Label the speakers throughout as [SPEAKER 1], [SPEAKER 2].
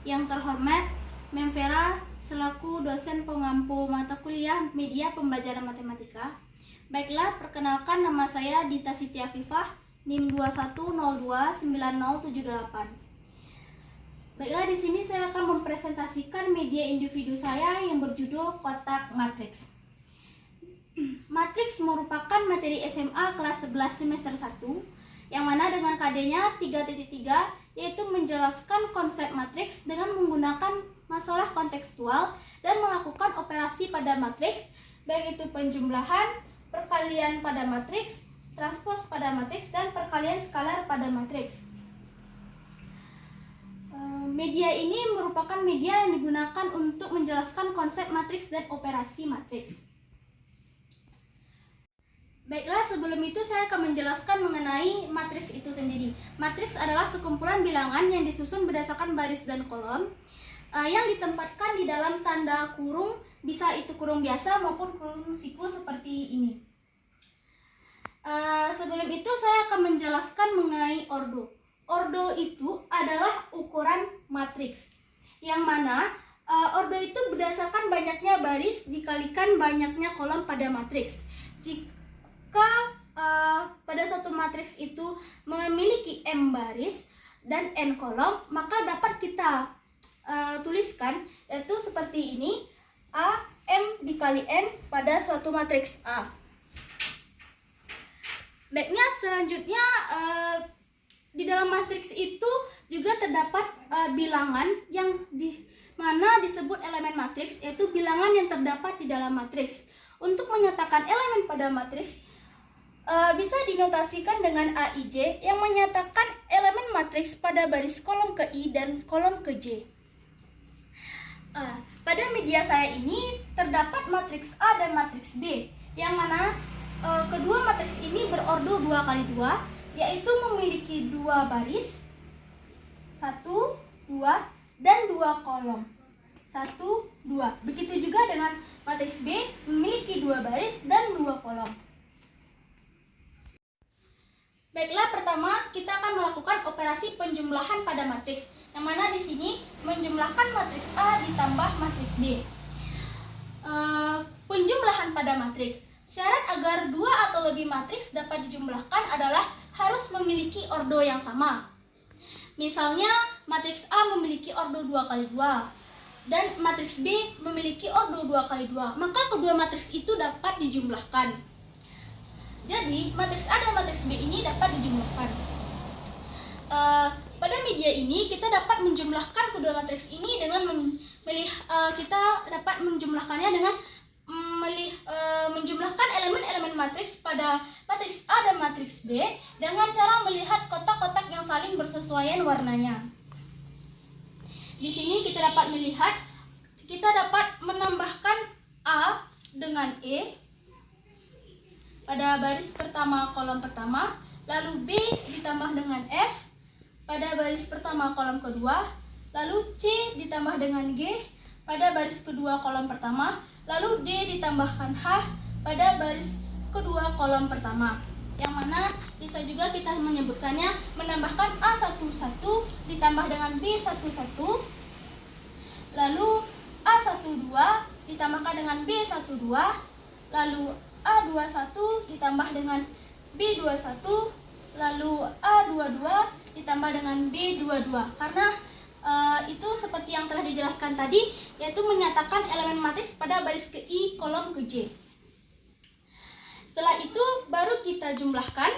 [SPEAKER 1] Yang terhormat, Memvera selaku dosen pengampu mata kuliah media pembelajaran matematika. Baiklah, perkenalkan nama saya Dita Siti Afifah, NIM 21029078. Baiklah, di sini saya akan mempresentasikan media individu saya yang berjudul Kotak Matriks. Matriks merupakan materi SMA kelas 11 semester 1 yang mana dengan KD-nya 3.3 yaitu menjelaskan konsep matriks dengan menggunakan masalah kontekstual dan melakukan operasi pada matriks, baik itu penjumlahan, perkalian pada matriks, transpos pada matriks, dan perkalian skalar pada matriks. Media ini merupakan media yang digunakan untuk menjelaskan konsep matriks dan operasi matriks. Baiklah, sebelum itu saya akan menjelaskan mengenai matriks itu sendiri. Matriks adalah sekumpulan bilangan yang disusun berdasarkan baris dan kolom yang ditempatkan di dalam tanda kurung, bisa itu kurung biasa maupun kurung siku seperti ini. Sebelum itu saya akan menjelaskan mengenai ordo. Ordo itu adalah ukuran matriks, yang mana ordo itu berdasarkan banyaknya baris dikalikan banyaknya kolom pada matriks. Jika pada suatu matriks itu memiliki M baris dan N kolom, maka dapat kita tuliskan yaitu seperti ini, A M dikali N pada suatu matriks A. Baiknya, selanjutnya di dalam matriks itu juga terdapat bilangan yang di mana disebut elemen matriks, yaitu bilangan yang terdapat di dalam matriks. Untuk menyatakan elemen pada matriks bisa dinotasikan dengan AIJ yang menyatakan elemen matriks pada baris kolom ke I dan kolom ke J. Pada media saya ini terdapat matriks A dan matriks B, yang mana kedua matriks ini berordo 2x2, yaitu memiliki 2 baris, 1, 2, dan 2 kolom. 1, 2. Begitu juga dengan matriks B memiliki 2 baris dan 2 kolom. Baiklah, pertama kita akan melakukan operasi penjumlahan pada matriks, yang mana di sini menjumlahkan matriks A ditambah matriks B. Penjumlahan pada matriks. Syarat agar 2 atau lebih matriks dapat dijumlahkan adalah harus memiliki ordo yang sama. Misalnya, matriks A memiliki ordo 2x2 dan matriks B memiliki ordo 2x2, maka kedua matriks itu dapat dijumlahkan. Jadi, matriks A dan matriks B ini dapat dijumlahkan. Pada media ini kita dapat menjumlahkan kedua matriks ini dengan menjumlahkan elemen-elemen matriks pada matriks A dan matriks B dengan cara melihat kotak-kotak yang saling bersesuaian warnanya. Di sini kita dapat menambahkan A dengan E pada baris pertama kolom pertama, lalu B ditambah dengan F pada baris pertama kolom kedua, lalu C ditambah dengan G pada baris kedua kolom pertama, lalu D ditambahkan H pada baris kedua kolom pertama. Yang mana bisa juga kita menyebutkannya menambahkan A11 ditambah dengan B11, lalu A12 ditambahkan dengan B12, lalu A21 ditambah dengan B21, lalu A22 ditambah dengan B22. Karena itu seperti yang telah dijelaskan tadi, yaitu menyatakan elemen matriks pada baris ke I, kolom ke J. Setelah itu baru kita jumlahkan,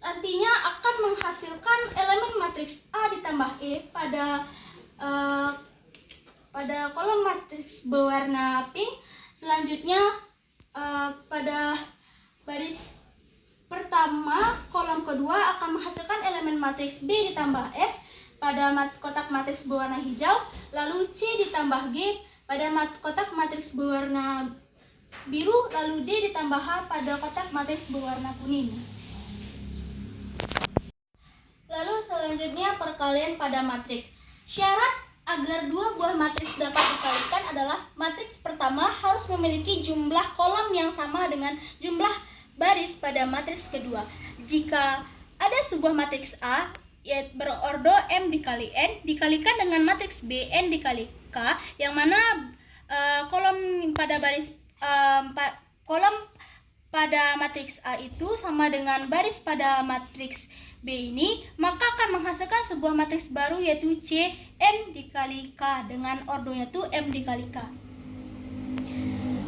[SPEAKER 1] artinya akan menghasilkan elemen matriks A ditambah E pada kolom matriks berwarna pink. Selanjutnya pada baris pertama kolom kedua akan menghasilkan elemen matriks B ditambah F pada kotak matriks berwarna hijau, lalu C ditambah G pada kotak matriks berwarna biru, lalu D ditambah H pada kotak matriks berwarna kuning. Lalu selanjutnya perkalian pada matriks. Syarat agar 2 buah matriks dapat dikalikan adalah matriks pertama harus memiliki jumlah kolom yang sama dengan jumlah baris pada matriks kedua. Jika ada sebuah matriks A yaitu berordo M dikali N dikalikan dengan matriks B N dikali K, yang mana kolom pada pada matriks A itu sama dengan baris pada matriks B ini, maka akan menghasilkan sebuah matriks baru yaitu C M dikali K dengan ordonya itu M dikali K.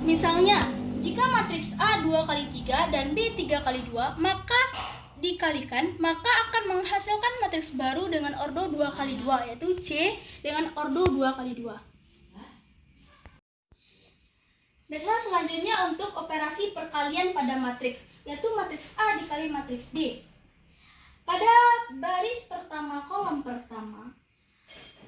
[SPEAKER 1] Misalnya, jika matriks A 2 kali 3 dan B 3 kali 2, maka dikalikan, maka akan menghasilkan matriks baru dengan ordo 2 kali 2 yaitu C dengan ordo 2 kali 2. Baiklah, selanjutnya untuk operasi perkalian pada matriks, yaitu matriks A dikali matriks B. Pada baris pertama kolom pertama,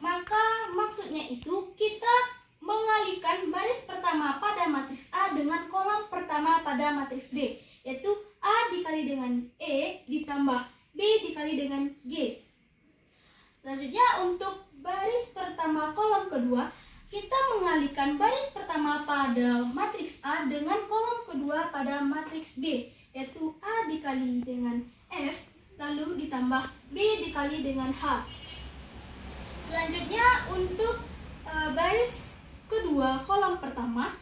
[SPEAKER 1] maka maksudnya itu kita mengalihkan baris pertama pada matriks A dengan kolom pertama pada matriks B, yaitu A dikali dengan E ditambah B dikali dengan G. Selanjutnya untuk baris pertama kolom kedua, kita mengalihkan baris pertama pada matriks A dengan kolom kedua pada matriks B, yaitu A dikali dengan F, lalu ditambah B dikali dengan H. Selanjutnya untuk baris kedua kolom pertama,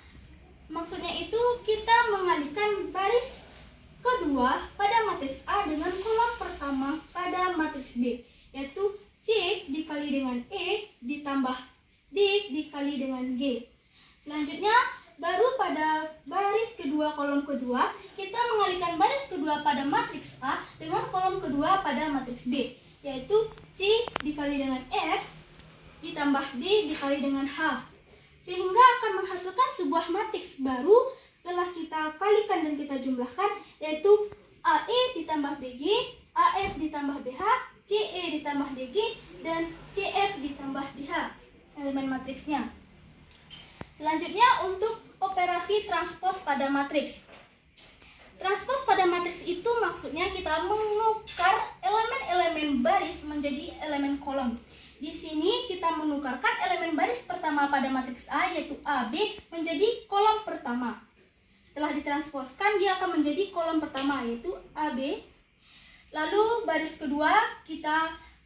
[SPEAKER 1] maksudnya itu kita mengalihkan baris kedua pada matriks A dengan kolom pertama pada matriks B, yaitu C dikali dengan E ditambah D dikali dengan G. Selanjutnya, baru pada baris kedua kolom kedua, kita mengalihkan baris kedua pada matriks A dengan kolom kedua pada matriks B, yaitu C dikali dengan F ditambah D dikali dengan H. Sehingga akan menghasilkan sebuah matriks baru setelah kita kalikan dan kita jumlahkan, yaitu AE ditambah BG, AF ditambah BH, CE ditambah DG, dan CF ditambah DH. Elemen matriksnya. Selanjutnya untuk operasi transpos pada matriks. Transpos pada matriks itu maksudnya kita menukar elemen-elemen baris menjadi elemen kolom. Di sini kita menukarkan elemen baris pertama pada matriks A yaitu AB menjadi kolom pertama. Setelah ditransposkan dia akan menjadi kolom pertama yaitu AB. Lalu baris kedua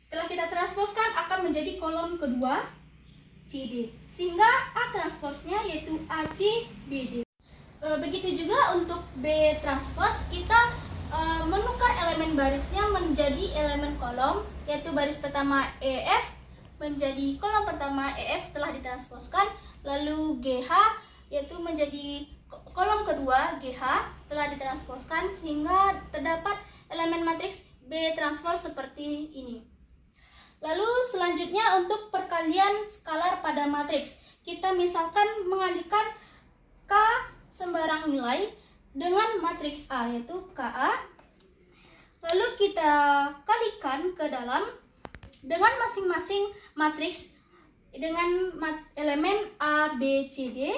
[SPEAKER 1] setelah kita transposkan akan menjadi kolom kedua CD, sehingga A transposnya yaitu ACBD. Begitu juga untuk B transpos, kita menukar elemen barisnya menjadi elemen kolom, yaitu baris pertama EF menjadi kolom pertama EF setelah ditransposkan, lalu GH yaitu menjadi kolom kedua GH setelah ditransposkan, sehingga terdapat elemen matriks B transpos seperti ini. Lalu selanjutnya untuk perkalian skalar pada matriks, kita misalkan mengalihkan K sembarang nilai dengan matriks A yaitu KA, lalu kita kalikan ke dalam dengan masing-masing matriks dengan elemen A, B, C, D,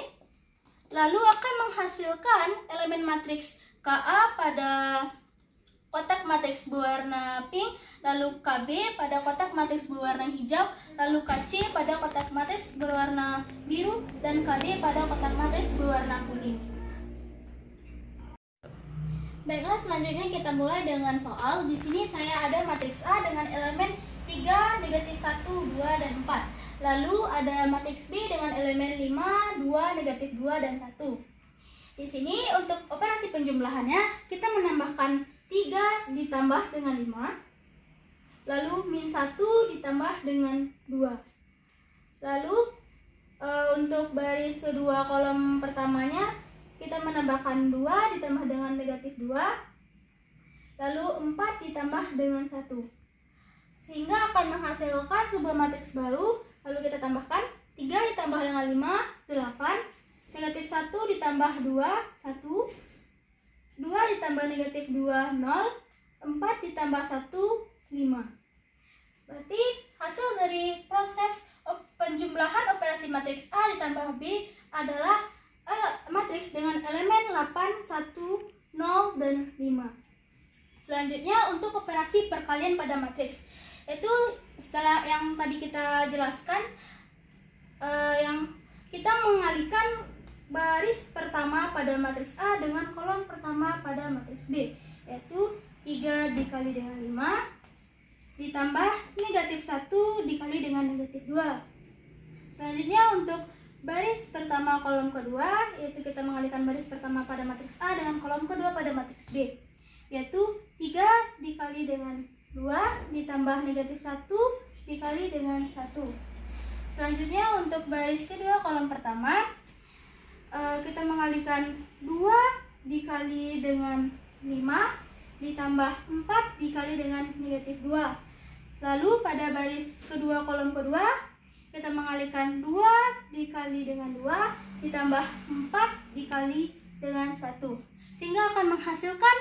[SPEAKER 1] lalu akan menghasilkan elemen matriks KA pada kotak matriks berwarna pink, lalu KB pada kotak matriks berwarna hijau, lalu KC pada kotak matriks berwarna biru, dan KD pada kotak matriks berwarna kuning. Baiklah, selanjutnya kita mulai dengan soal. Di sini saya ada matriks A dengan elemen 3, negatif 1, 2, dan 4. Lalu ada matriks B dengan elemen 5, 2, negatif 2, dan 1. Di sini untuk operasi penjumlahannya kita menambahkan 3 ditambah dengan 5, lalu min 1 ditambah dengan 2. Lalu untuk baris kedua kolom pertamanya kita menambahkan 2 ditambah dengan negatif 2, lalu 4 ditambah dengan 1, sehingga akan menghasilkan sebuah matriks baru. Lalu kita tambahkan 3 ditambah dengan 5, 8, negatif 1 ditambah 2, 1, 2 ditambah negatif 2, 0, 4 ditambah 1, 5. Berarti hasil dari proses penjumlahan operasi matriks A ditambah B adalah matriks dengan elemen 8, 1, 0, dan 5. Selanjutnya untuk operasi perkalian pada matriks, yaitu setelah yang tadi kita jelaskan, yang kita mengalihkan baris pertama pada matriks A dengan kolom pertama pada matriks B, yaitu 3 dikali dengan 5, ditambah negatif 1 dikali dengan negatif 2. Selanjutnya untuk baris pertama kolom kedua, yaitu kita mengalihkan baris pertama pada matriks A dengan kolom kedua pada matriks B, yaitu 3 dikali dengan 2 ditambah negatif 1 dikali dengan 1. Selanjutnya untuk baris kedua kolom pertama, kita mengalihkan 2 dikali dengan 5 ditambah 4 dikali dengan negatif 2. Lalu pada baris kedua kolom kedua, kita mengalihkan 2 dikali dengan 2 ditambah 4 dikali dengan 1. Sehingga akan menghasilkan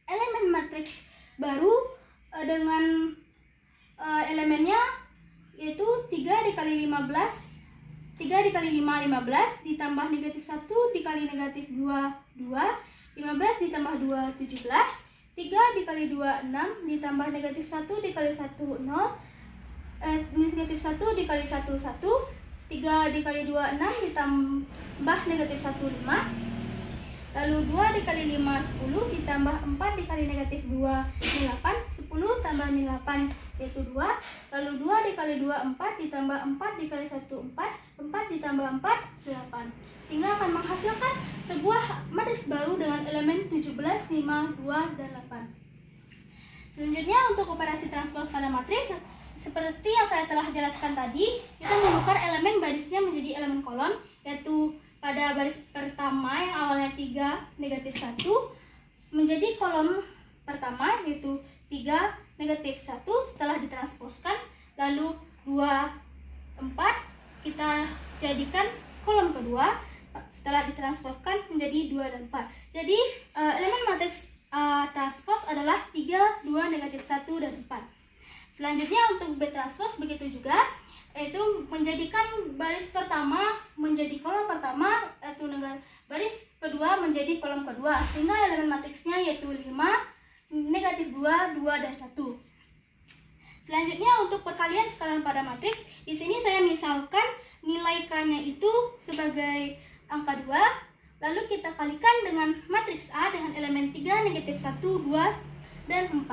[SPEAKER 1] elemen matriks baru dengan elemennya, yaitu 3 dikali 15 ditambah negatif 1 dikali negatif 2 15 ditambah 2 17, 3 dikali 2 6 ditambah negatif 1 dikali 1 0, negatif 1 dikali 1 1, 3 dikali 2 6 ditambah negatif 1 5, lalu 2 dikali 5 10 ditambah 4 dikali negatif 2 8, 10 tambah 8 yaitu 2, lalu 2 dikali 2 4 ditambah 4 dikali 1 4, 4 ditambah 4 8, sehingga akan menghasilkan sebuah matriks baru dengan elemen 17, 5, 2, dan 8. Selanjutnya untuk operasi transpose pada matriks, seperti yang saya telah jelaskan tadi, kita menukar elemen barisnya menjadi elemen kolom, yaitu pada baris pertama yang awalnya 3 negatif 1 menjadi kolom pertama, yaitu 3 negatif 1 setelah ditransposkan, lalu 2 4 kita jadikan kolom kedua setelah ditransposkan menjadi 2 dan 4. Jadi elemen matriks transpose adalah 3, 2, negatif 1, dan 4. Selanjutnya untuk B transpose begitu juga, yaitu menjadikan baris pertama menjadi kolom pertama, yaitu dengan baris kedua menjadi kolom kedua, sehingga elemen matriksnya yaitu 5, negatif 2, 2, dan 1. Selanjutnya untuk perkalian skalaran pada matriks, di sini saya misalkan nilai K-nya itu sebagai angka 2, lalu kita kalikan dengan matriks A dengan elemen 3, negatif 1, 2, dan 4.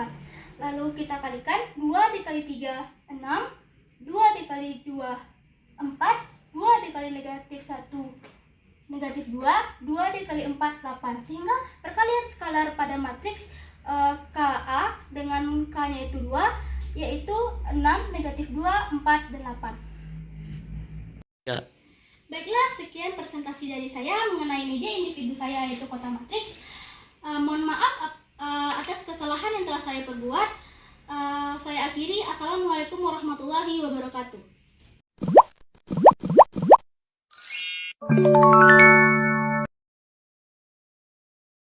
[SPEAKER 1] Lalu kita kalikan 2 dikali 3 6, 2 dikali 2 4, 2 dikali negatif 1 negatif 2, 2 dikali 4 8. Sehingga perkalian skalar pada matriks KA dengan K-nya itu 2, yaitu 6, negatif 2, 4, dan 8. Ya. Baiklah, sekian presentasi dari saya mengenai media individu saya, yaitu kota matriks. Mohon maaf atas kesalahan yang telah saya perbuat. Saya akhiri. Assalamualaikum warahmatullahi wabarakatuh.